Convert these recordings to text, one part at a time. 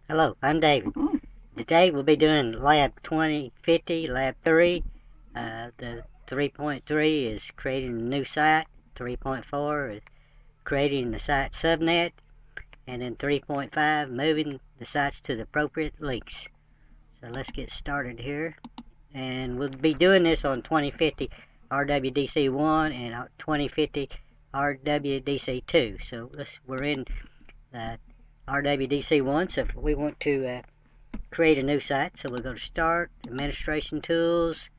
Hello, I'm David. Today we'll be doing Lab 2050, Lab 3. The 3.3 is creating a new site. 3.4 is creating the site subnet. And then 3.5, moving the sites to the appropriate links. So let's get started here. And we'll be doing this on 2050 RWDC1 and 2050 RWDC2. So we're in RWDC1, so if we want to create a new site, so we'll go to Start, Administration Tools,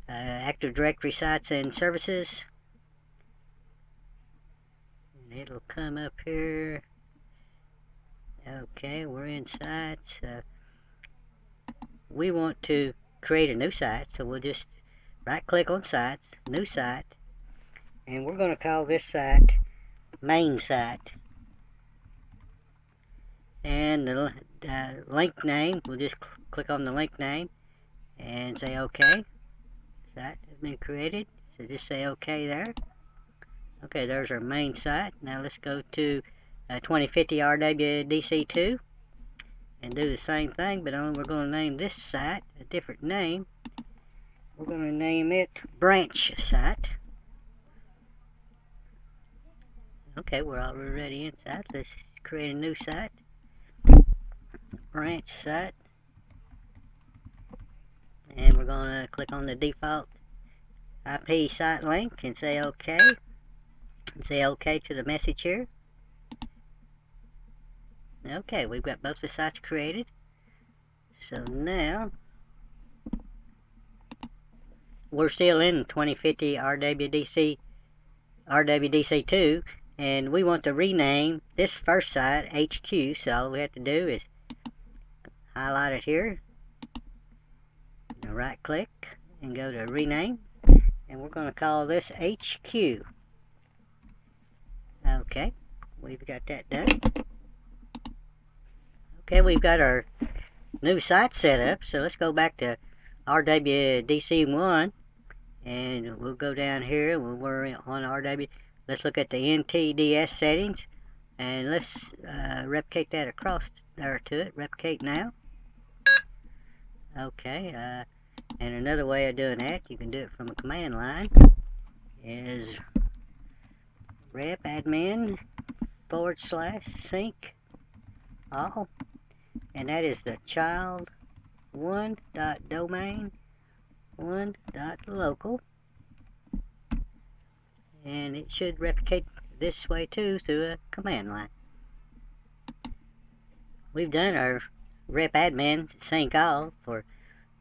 Active Directory Sites and Services, and it'll come up here. Okay, we're in Sites. We want to create a new site, so we'll just right click on Sites, New Site, and we're going to call this site Main Site. And the link name, we'll just click on the link name and say OK. Site has been created, so just say OK there. Okay, there's our main site. Now let's go to 2050 RWDC2 and do the same thing, but only we're going to name this site a different name. We're going to name it Branch Site. Okay, we're already inside. Let's create a new site. Branch Site. And we're going to click on the default IP site link and say OK. And say OK to the message here. Okay, we've got both the sites created. So now we're still in 2050 RWDC2, and we want to rename this first site HQ. So all we have to do is highlight it here, right click, and go to rename, and we're going to call this HQ. Okay, we've got that done. Okay, we've got our new site set up, so let's go back to RWDC1, and we'll go down here. We're on RW. Let's look at the NTDS settings, and let's replicate that across there to it. Replicate now. Okay, and another way of doing that, you can do it from a command line, is repadmin /sync all, and that is the child 1.domain 1.local, and it should replicate this way too through a command line. We've done our repadmin sync all for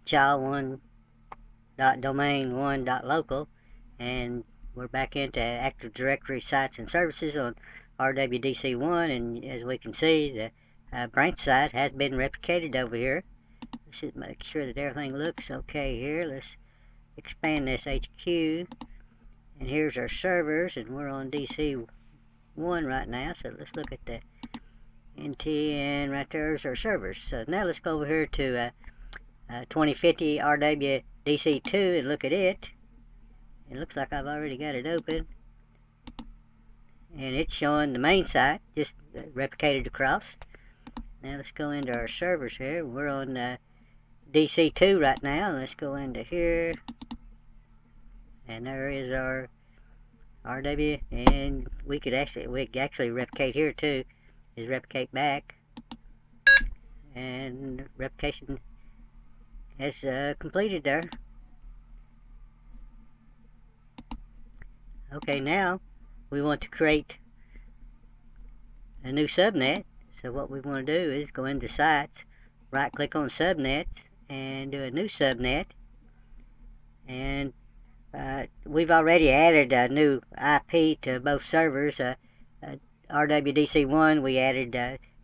child 1.domain 1.local, and we're back into Active Directory Sites and Services on RWDC1, and as we can see, the branch site has been replicated over here. Let's just make sure that everything looks okay here. Let's expand this HQ, and here's our servers, and we're on DC1 right now, so let's look at the NT, and right there's our servers. So now let's go over here to 2050 RWDC2 and look at it. It looks like I've already got it open, and it's showing the main site just replicated across. Now let's go into our servers here. We're on DC2 right now. Let's go into here, and there is our RW, and we could actually replicate here too, is replicate back, and replication has completed there. Okay, now we want to create a new subnet. So what we want to do is go into sites, right click on subnet, and do a new subnet. And we've already added a new IP to both servers. RWDC1 we added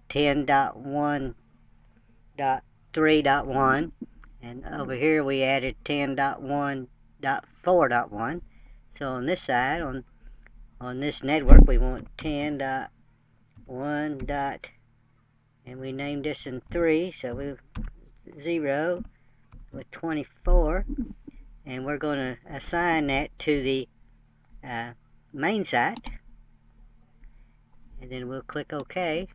10.1.3.1, and over here we added 10.1.4.1. So on this side, on this network, we want 10.1. And we named this in 3, so we 0 with 24, and we're going to assign that to the main site, and then we'll click OK.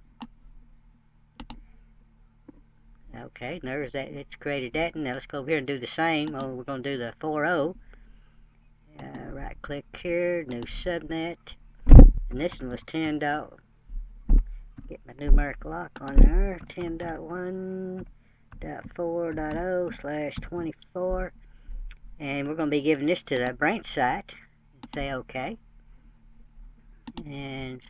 Okay, there's that. It's created that. Now let's go over here and do the same. Oh, we're going to do the 4.0. Right click here, new subnet. And this one was 10. Get my numeric lock on there. 10.1.4.0/24. And we're going to be giving this to the branch site. Say OK. And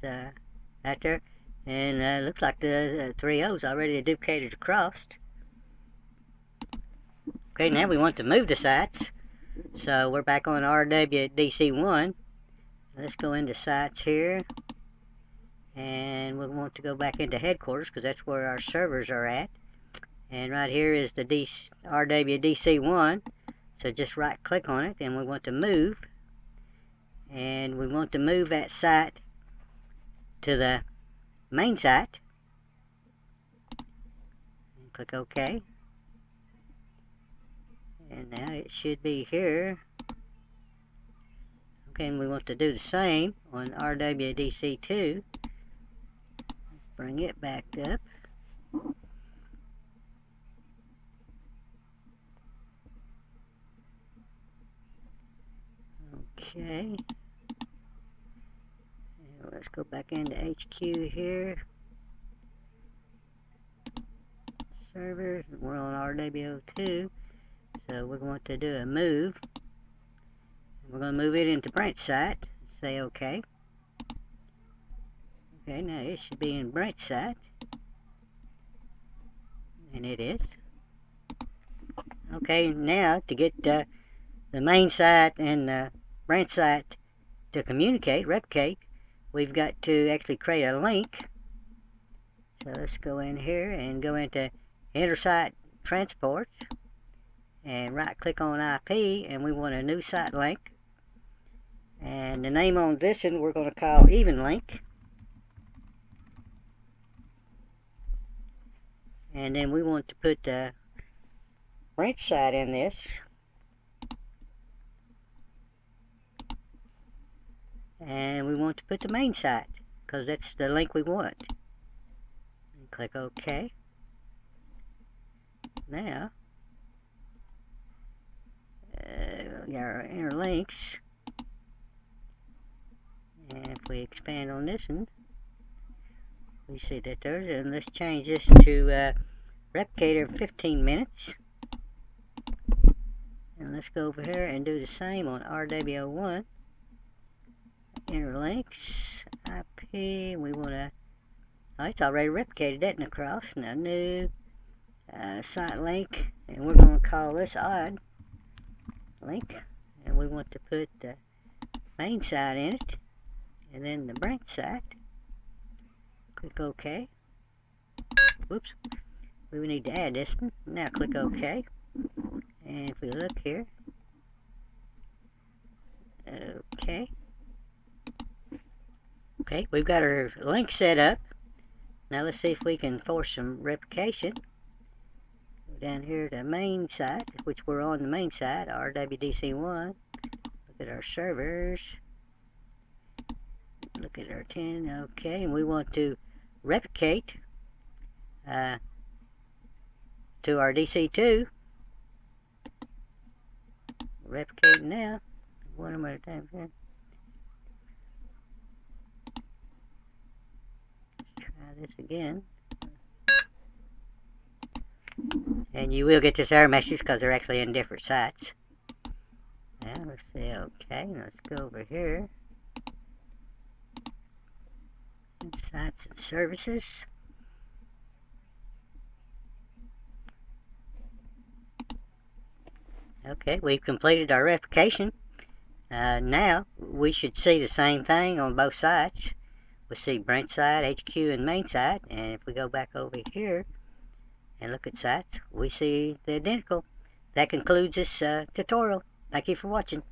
right there. And looks like the 3 O's already duplicated across. Okay, now we want to move the sites. So we're back on RWDC1. Let's go into sites here. And we'll want to go back into headquarters because that's where our servers are at. And right here is the RWDC1. So just right click on it and we want to move. And we want to move that site to the main site. And click OK. And now it should be here. Okay, and we want to do the same on RWDC2. Bring it back up. Okay. And let's go back into HQ here. Servers. We're on RWO2. So we're going to do a move. We're going to move it into branch site. Say OK. Okay, now it should be in branch site. And it is. Okay, now to get the main site and the branch site to communicate, replicate, we've got to actually create a link. So let's go in here and go into Intersite Transports and right click on IP, and we want a new site link. And the name on this one we're going to call EvenLink. And then we want to put the branch site in this. And we want to put the main site because that's the link we want. And click OK. Now, we got our inner links. And if we expand on this one, we see that there's, and let's change this to replicator every 15 minutes. And let's go over here and do the same on RWO1. Interlinks, IP, we want to, oh, it's already replicated that across. Now new site link, and we're going to call this odd link. And we want to put the main site in it, and then the branch site. Click OK. Whoops. We need to add this one. Now click OK. And if we look here. Okay. Okay, we've got our link set up. Now let's see if we can force some replication. Go down here to main site, which we're on the main site, RWDC1. Look at our servers. Look at our 10. Okay, and we want to replicate to our DC2. Replicate now. One more time here. Try this again. And you will get this error message because they're actually in different sites. Now let's say OK. Let's go over here. Sites and services. Okay, we've completed our replication. Now we should see the same thing on both sites. We see branch site, HQ, and main site. And if we go back over here and look at sites, we see the identical. That concludes this tutorial. Thank you for watching.